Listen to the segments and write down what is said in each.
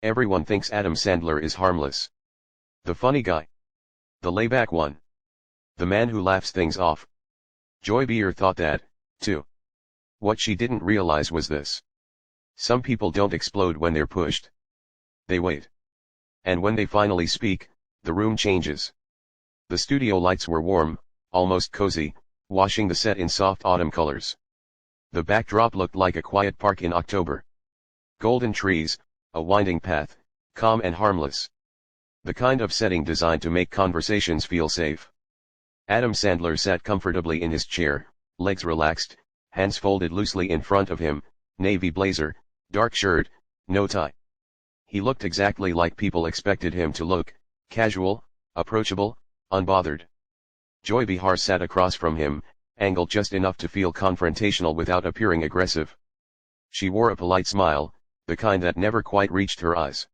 Everyone thinks Adam Sandler is harmless. The funny guy. The layback one. The man who laughs things off. Joy Behar thought that, too. What she didn't realize was this. Some people don't explode when they're pushed. They wait. And when they finally speak, the room changes. The studio lights were warm, almost cozy, washing the set in soft autumn colors. The backdrop looked like a quiet park in October. Golden trees, a winding path, calm and harmless. The kind of setting designed to make conversations feel safe. Adam Sandler sat comfortably in his chair, legs relaxed, hands folded loosely in front of him, navy blazer, dark shirt, no tie. He looked exactly like people expected him to look, casual, approachable, unbothered. Joy Behar sat across from him, angled just enough to feel confrontational without appearing aggressive. She wore a polite smile, the kind that never quite reached her eyes.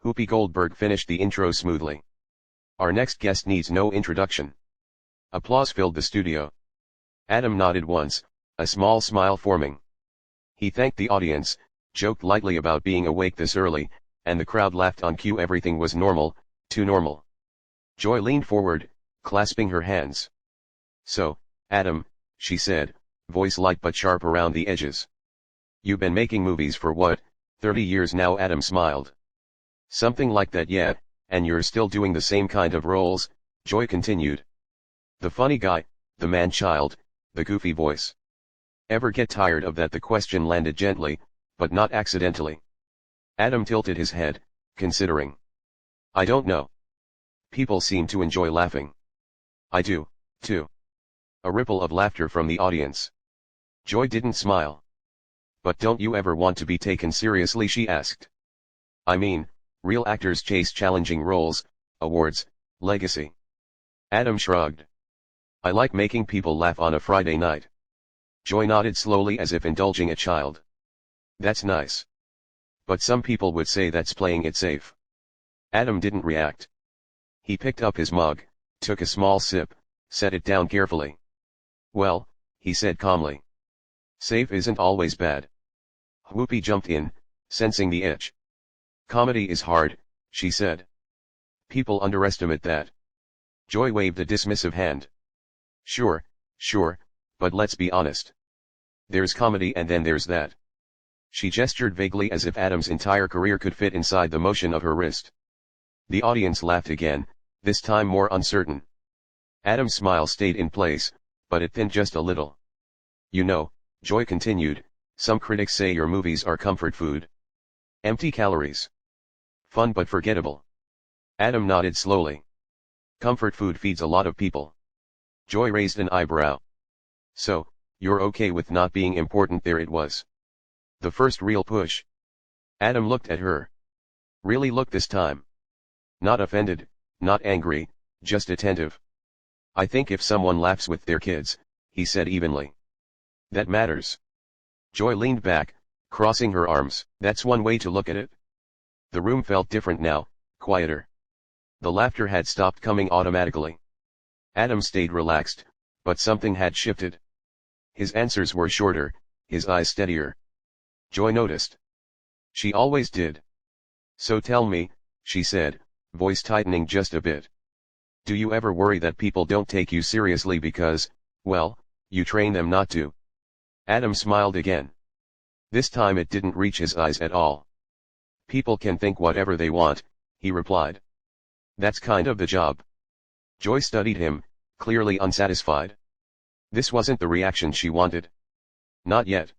Whoopi Goldberg finished the intro smoothly. Our next guest needs no introduction. Applause filled the studio. Adam nodded once, a small smile forming. He thanked the audience, joked lightly about being awake this early, and the crowd laughed on cue. Everything was normal, too normal. Joy leaned forward, clasping her hands. So, Adam, she said, voice light but sharp around the edges. You've been making movies for what, 30 years now? Adam smiled. Something like that, yeah, and you're still doing the same kind of roles, Joy continued. The funny guy, the man-child, the goofy voice. Ever get tired of that? The question landed gently, but not accidentally. Adam tilted his head, considering. I don't know. People seem to enjoy laughing. I do, too. A ripple of laughter from the audience. Joy didn't smile. But don't you ever want to be taken seriously? She asked. I mean, real actors chase challenging roles, awards, legacy. Adam shrugged. I like making people laugh on a Friday night. Joy nodded slowly as if indulging a child. That's nice. But some people would say that's playing it safe. Adam didn't react. He picked up his mug, took a small sip, set it down carefully. Well, he said calmly. Safe isn't always bad. Whoopi jumped in, sensing the itch. Comedy is hard, she said. People underestimate that. Joy waved a dismissive hand. Sure, but let's be honest. There's comedy and then there's that. She gestured vaguely as if Adam's entire career could fit inside the motion of her wrist. The audience laughed again, this time more uncertain. Adam's smile stayed in place, but it thinned just a little. You know, Joy continued, some critics say your movies are comfort food. Empty calories. Fun but forgettable. Adam nodded slowly. Comfort food feeds a lot of people. Joy raised an eyebrow. So, you're okay with not being important? There it was. The first real push. Adam looked at her. Really looked this time. Not offended, not angry, just attentive. I think if someone laughs with their kids, he said evenly. That matters. Joy leaned back, crossing her arms. That's one way to look at it. The room felt different now, quieter. The laughter had stopped coming automatically. Adam stayed relaxed, but something had shifted. His answers were shorter, his eyes steadier. Joy noticed. She always did. So tell me, she said, voice tightening just a bit. Do you ever worry that people don't take you seriously because, well, you train them not to? Adam smiled again. This time it didn't reach his eyes at all. People can think whatever they want, he replied. That's kind of the job. Joy studied him, clearly unsatisfied. This wasn't the reaction she wanted. Not yet.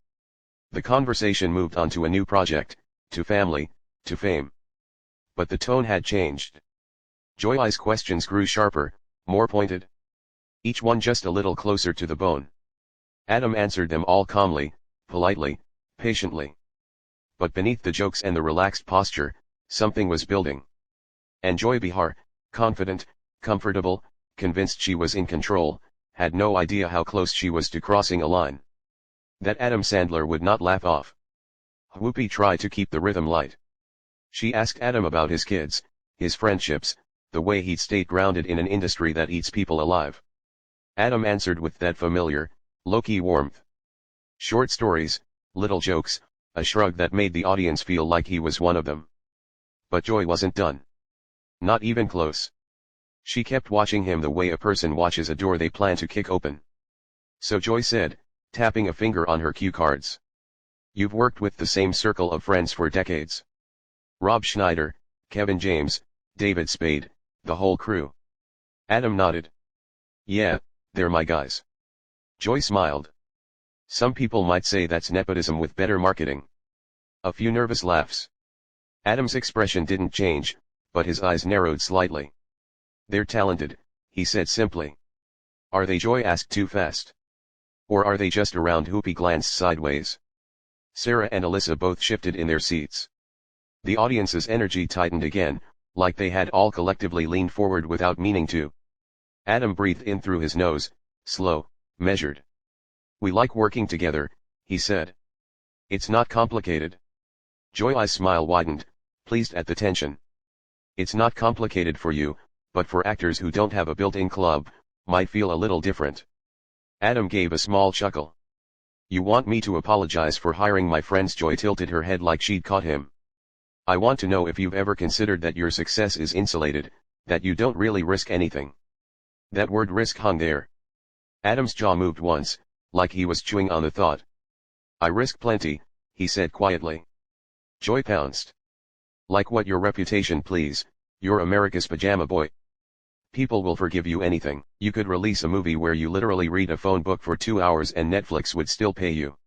The conversation moved on to a new project, to family, to fame. But the tone had changed. Joy's questions grew sharper, more pointed. Each one just a little closer to the bone. Adam answered them all calmly, politely, patiently. But beneath the jokes and the relaxed posture, something was building. And Joy Behar, confident, comfortable, convinced she was in control, had no idea how close she was to crossing a line that Adam Sandler would not laugh off. Whoopi tried to keep the rhythm light. She asked Adam about his kids, his friendships, the way he'd stayed grounded in an industry that eats people alive. Adam answered with that familiar, low-key warmth. Short stories, little jokes, a shrug that made the audience feel like he was one of them. But Joy wasn't done. Not even close. She kept watching him the way a person watches a door they plan to kick open. So Joy said, tapping a finger on her cue cards. You've worked with the same circle of friends for decades. Rob Schneider, Kevin James, David Spade, the whole crew. Adam nodded. Yeah, they're my guys. Joy smiled. Some people might say that's nepotism with better marketing. A few nervous laughs. Adam's expression didn't change, but his eyes narrowed slightly. They're talented, he said simply. Are they? Joy asked too fast. Or are they just around? Whoopi glanced sideways. Sarah and Alyssa both shifted in their seats. The audience's energy tightened again, like they had all collectively leaned forward without meaning to. Adam breathed in through his nose, slow, measured. We like working together, he said. It's not complicated. Joy's smile widened, pleased at the tension. It's not complicated for you, but for actors who don't have a built-in club, might feel a little different. Adam gave a small chuckle. You want me to apologize for hiring my friends? Joy tilted her head like she'd caught him. I want to know if you've ever considered that your success is insulated, that you don't really risk anything. That word risk hung there. Adam's jaw moved once, like he was chewing on the thought. I risk plenty, he said quietly. Joy pounced. Like what? Your reputation, please. You're America's pajama boy. People will forgive you anything. You could release a movie where you literally read a phone book for 2 hours and Netflix would still pay you.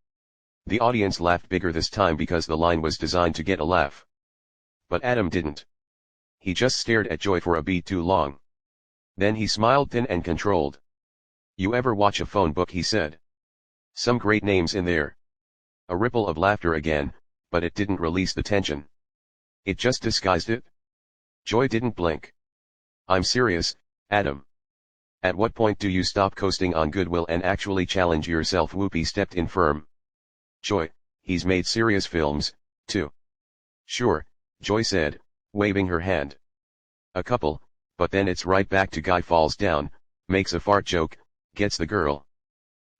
The audience laughed bigger this time because the line was designed to get a laugh. But Adam didn't. He just stared at Joy for a beat too long. Then he smiled thin and controlled. You ever watch a phone book? He said. Some great names in there. A ripple of laughter again, but it didn't release the tension. It just disguised it. Joy didn't blink. I'm serious, Adam. At what point do you stop coasting on goodwill and actually challenge yourself? Whoopi stepped in firm. Joy, he's made serious films, too. Sure, Joy said, waving her hand. A couple, but then it's right back to guy falls down, makes a fart joke, gets the girl.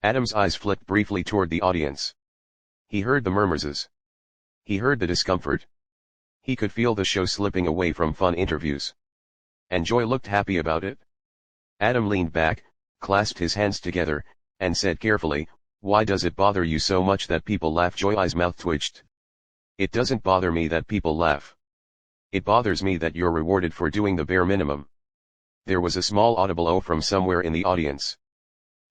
Adam's eyes flicked briefly toward the audience. He heard the murmurs. He heard the discomfort. He could feel the show slipping away from fun interviews. And Joy looked happy about it. Adam leaned back, clasped his hands together, and said carefully, why does it bother you so much that people laugh? Joy's mouth twitched. It doesn't bother me that people laugh. It bothers me that you're rewarded for doing the bare minimum. There was a small audible "oh" from somewhere in the audience.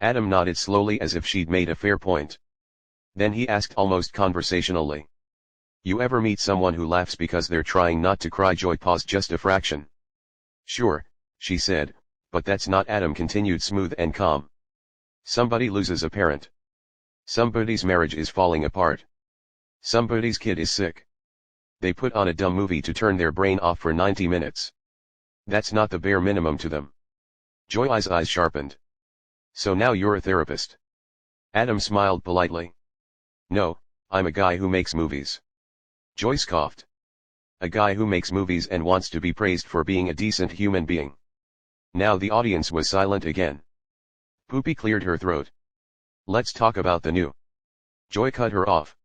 Adam nodded slowly as if she'd made a fair point. Then he asked almost conversationally. You ever meet someone who laughs because they're trying not to cry? Joy paused just a fraction. Sure, she said, but that's not. Adam continued smooth and calm. Somebody loses a parent. Somebody's marriage is falling apart. Somebody's kid is sick. They put on a dumb movie to turn their brain off for 90 minutes. That's not the bare minimum to them. Joy's eyes sharpened. So now you're a therapist. Adam smiled politely. No, I'm a guy who makes movies. Joy scoffed. A guy who makes movies and wants to be praised for being a decent human being. Now the audience was silent again. Poopy cleared her throat. Let's talk about the new. Joy cut her off.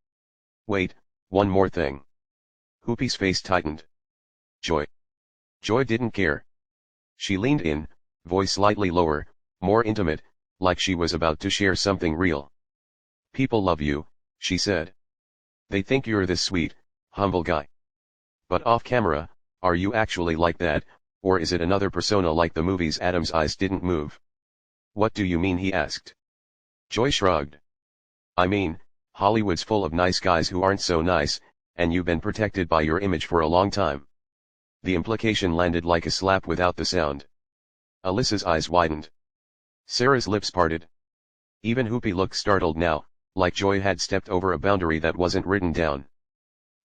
Wait, one more thing. Poopy's face tightened. Joy. Joy didn't care. She leaned in, voice slightly lower, more intimate, like she was about to share something real. People love you, she said. They think you're this sweet, humble guy. But off camera, are you actually like that, or is it another persona like the movies? Adam's eyes didn't move. What do you mean? He asked. Joy shrugged. I mean, Hollywood's full of nice guys who aren't so nice, and you've been protected by your image for a long time. The implication landed like a slap without the sound. Alyssa's eyes widened. Sarah's lips parted. Even Whoopi looked startled now, like Joy had stepped over a boundary that wasn't written down.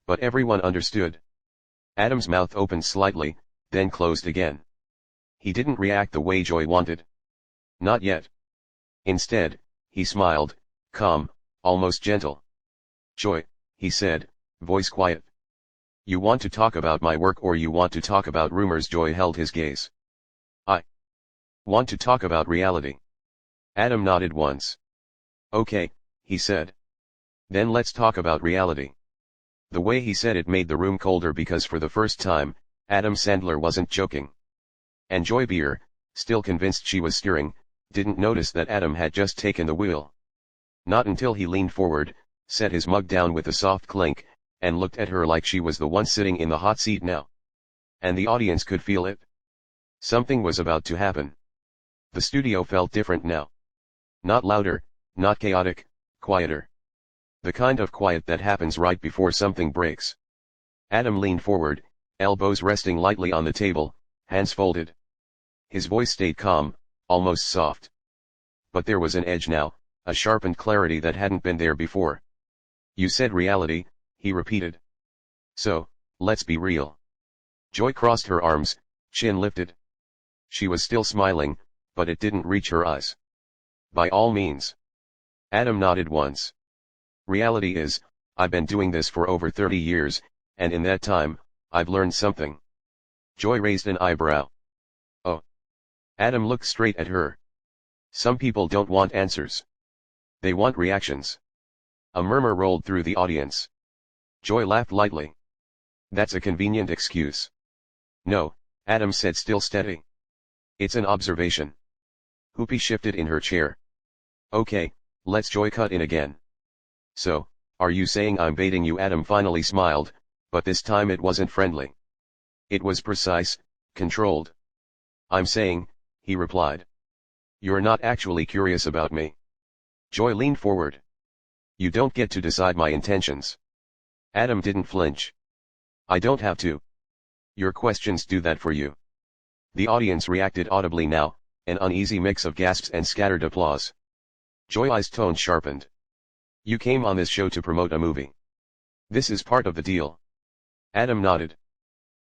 But everyone understood. Adam's mouth opened slightly, then closed again. He didn't react the way Joy wanted. Not yet. Instead, he smiled, calm, almost gentle. Joy, he said, voice quiet. You want to talk about my work or you want to talk about rumors? Joy held his gaze. I want to talk about reality. Adam nodded once. Okay, he said. Then let's talk about reality. The way he said it made the room colder because for the first time, Adam Sandler wasn't joking. And Joy Behar, still convinced she was steering, didn't notice that Adam had just taken the wheel. Not until he leaned forward, set his mug down with a soft clink, and looked at her like she was the one sitting in the hot seat now. And the audience could feel it. Something was about to happen. The studio felt different now. Not louder, not chaotic, quieter. The kind of quiet that happens right before something breaks. Adam leaned forward, elbows resting lightly on the table, hands folded. His voice stayed calm, almost soft. But there was an edge now, a sharpened clarity that hadn't been there before. You said reality, he repeated. So, let's be real. Joy crossed her arms, chin lifted. She was still smiling, but it didn't reach her eyes. By all means. Adam nodded once. Reality is, I've been doing this for over 30 years, and in that time, I've learned something. Joy raised an eyebrow. Oh. Adam looked straight at her. Some people don't want answers. They want reactions. A murmur rolled through the audience. Joy laughed lightly. That's a convenient excuse. No, Adam said, still steady. It's an observation. Whoopi shifted in her chair. Okay, let's Joy cut in again. So, are you saying I'm baiting you? Adam finally smiled, but this time it wasn't friendly. It was precise, controlled. I'm saying, he replied. You're not actually curious about me. Joy leaned forward. You don't get to decide my intentions. Adam didn't flinch. I don't have to. Your questions do that for you. The audience reacted audibly now, an uneasy mix of gasps and scattered applause. Joy's tone sharpened. You came on this show to promote a movie. This is part of the deal. Adam nodded.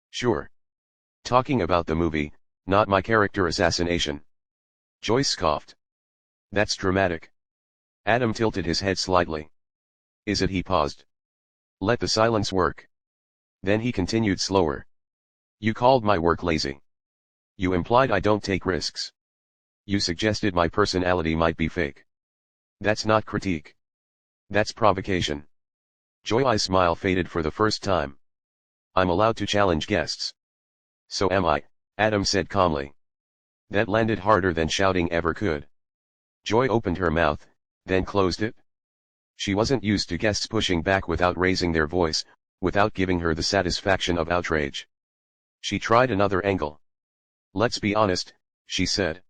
Sure. Talking about the movie, not my character assassination. Joy scoffed. That's dramatic. Adam tilted his head slightly. Is it? He paused. Let the silence work. Then he continued slower. You called my work lazy. You implied I don't take risks. You suggested my personality might be fake. That's not critique. That's provocation. Joy's smile faded for the first time. I'm allowed to challenge guests. So am I, Adam said calmly. That landed harder than shouting ever could. Joy opened her mouth, then closed it. She wasn't used to guests pushing back without raising their voice, without giving her the satisfaction of outrage. She tried another angle. Let's be honest, she said.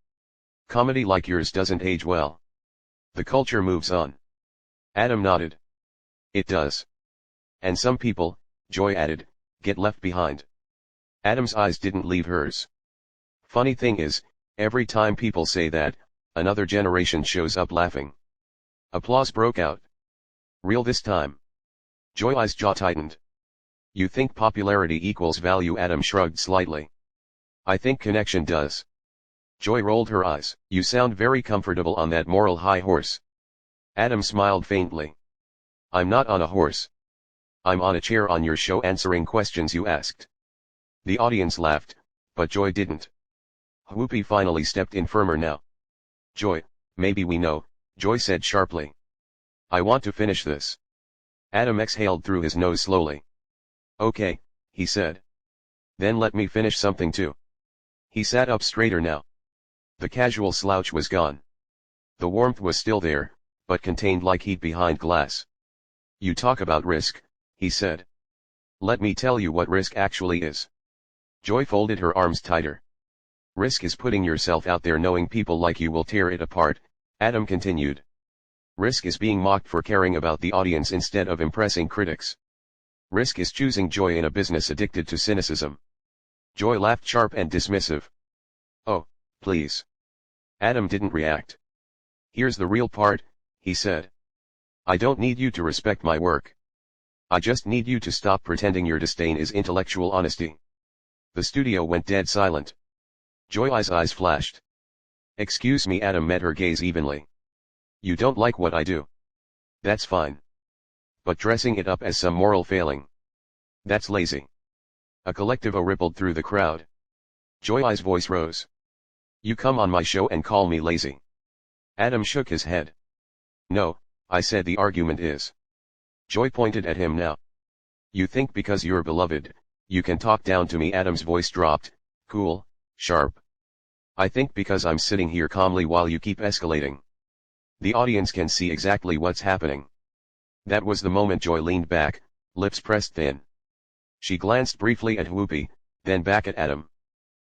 Comedy like yours doesn't age well. The culture moves on. Adam nodded. It does. And some people, Joy added, get left behind. Adam's eyes didn't leave hers. Funny thing is, every time people say that, another generation shows up laughing. Applause broke out. Real this time. Joy's jaw tightened. You think popularity equals value? Adam shrugged slightly. I think connection does. Joy rolled her eyes. You sound very comfortable on that moral high horse. Adam smiled faintly. I'm not on a horse. I'm on a chair on your show answering questions you asked. The audience laughed, but Joy didn't. Whoopi finally stepped in firmer now. Joy, maybe we know, Joy said sharply. I want to finish this. Adam exhaled through his nose slowly. Okay, he said. Then let me finish something too. He sat up straighter now. The casual slouch was gone. The warmth was still there, but contained like heat behind glass. You talk about risk, he said. Let me tell you what risk actually is. Joy folded her arms tighter. Risk is putting yourself out there knowing people like you will tear it apart, Adam continued. Risk is being mocked for caring about the audience instead of impressing critics. Risk is choosing joy in a business addicted to cynicism. Joy laughed sharp and dismissive. Oh, please. Adam didn't react. Here's the real part, he said. I don't need you to respect my work. I just need you to stop pretending your disdain is intellectual honesty. The studio went dead silent. Joy's eyes flashed. Excuse me, Adam met her gaze evenly. You don't like what I do. That's fine. But dressing it up as some moral failing. That's lazy. A collective "oh" rippled through the crowd. Joy's voice rose. You come on my show and call me lazy. Adam shook his head. No, I said the argument is. Joy pointed at him now. You think because you're beloved, you can talk down to me? Adam's voice dropped, cool, sharp. I think because I'm sitting here calmly while you keep escalating. The audience can see exactly what's happening. That was the moment Joy leaned back, lips pressed thin. She glanced briefly at Whoopi, then back at Adam.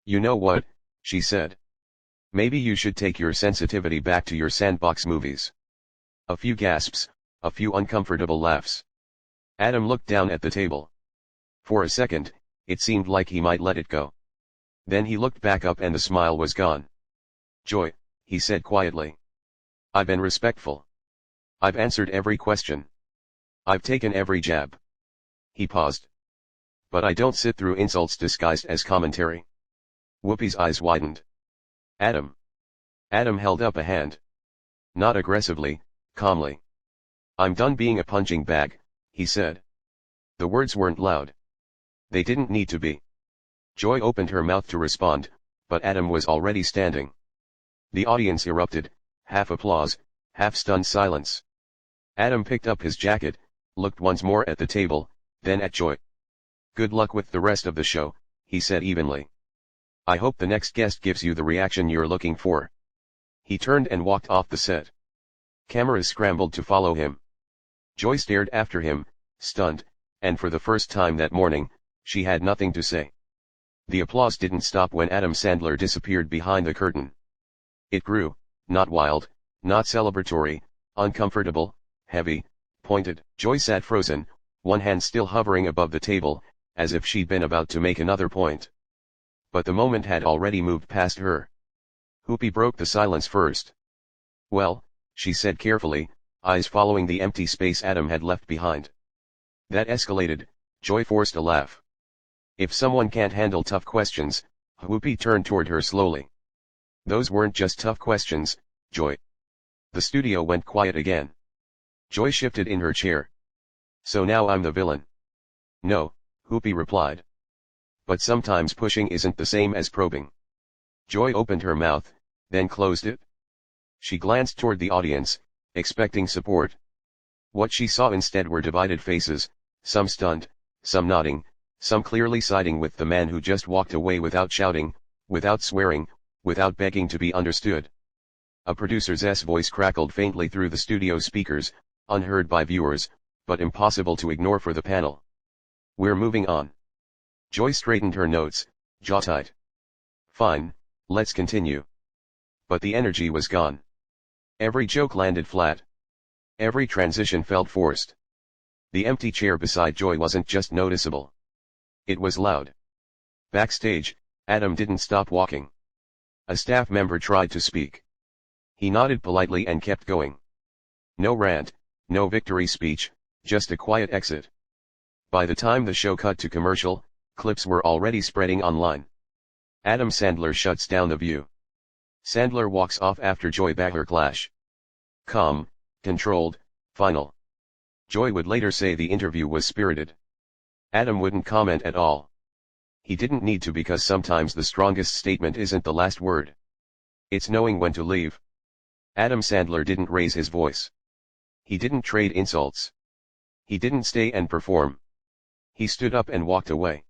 You know what, she said. Maybe you should take your sensitivity back to your sandbox movies. A few gasps, a few uncomfortable laughs. Adam looked down at the table. For a second, it seemed like he might let it go. Then he looked back up and the smile was gone. Joy, he said quietly. I've been respectful. I've answered every question. I've taken every jab. He paused. But I don't sit through insults disguised as commentary. Whoopi's eyes widened. Adam. Adam held up a hand. Not aggressively, calmly. I'm done being a punching bag, he said. The words weren't loud. They didn't need to be. Joy opened her mouth to respond, but Adam was already standing. The audience erupted, half applause, half stunned silence. Adam picked up his jacket, looked once more at the table, then at Joy. Good luck with the rest of the show, he said evenly. I hope the next guest gives you the reaction you're looking for. He turned and walked off the set. Cameras scrambled to follow him. Joy stared after him, stunned, and for the first time that morning, she had nothing to say. The applause didn't stop when Adam Sandler disappeared behind the curtain. It grew, not wild, not celebratory, uncomfortable, heavy, pointed. Joy sat frozen, one hand still hovering above the table, as if she'd been about to make another point. But the moment had already moved past her. Whoopi broke the silence first. Well, she said carefully, eyes following the empty space Adam had left behind. That escalated. Joy forced a laugh. If someone can't handle tough questions, Whoopi turned toward her slowly. Those weren't just tough questions, Joy. The studio went quiet again. Joy shifted in her chair. So now I'm the villain. No, Whoopi replied. But sometimes pushing isn't the same as probing. Joy opened her mouth, then closed it. She glanced toward the audience, expecting support. What she saw instead were divided faces, some stunned, some nodding, some clearly siding with the man who just walked away without shouting, without swearing, without begging to be understood. A producer's voice crackled faintly through the studio speakers, unheard by viewers, but impossible to ignore for the panel. We're moving on. Joy straightened her notes, jaw tight. Fine, let's continue. But the energy was gone. Every joke landed flat. Every transition felt forced. The empty chair beside Joy wasn't just noticeable. It was loud. Backstage, Adam didn't stop walking. A staff member tried to speak. He nodded politely and kept going. No rant, no victory speech, just a quiet exit. By the time the show cut to commercial, clips were already spreading online. Adam Sandler shuts down the view. Sandler walks off after Joy Behar clash. Calm, controlled, final. Joy would later say the interview was spirited. Adam wouldn't comment at all. He didn't need to because sometimes the strongest statement isn't the last word. It's knowing when to leave. Adam Sandler didn't raise his voice. He didn't trade insults. He didn't stay and perform. He stood up and walked away.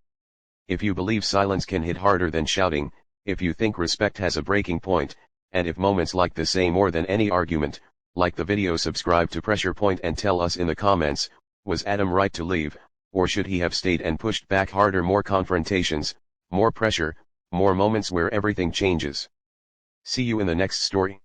If you believe silence can hit harder than shouting, if you think respect has a breaking point, and if moments like this say more than any argument, like the video, subscribe to Pressure Point and tell us in the comments, was Adam right to leave, or should he have stayed and pushed back harder? More confrontations, more pressure, more moments where everything changes. See you in the next story.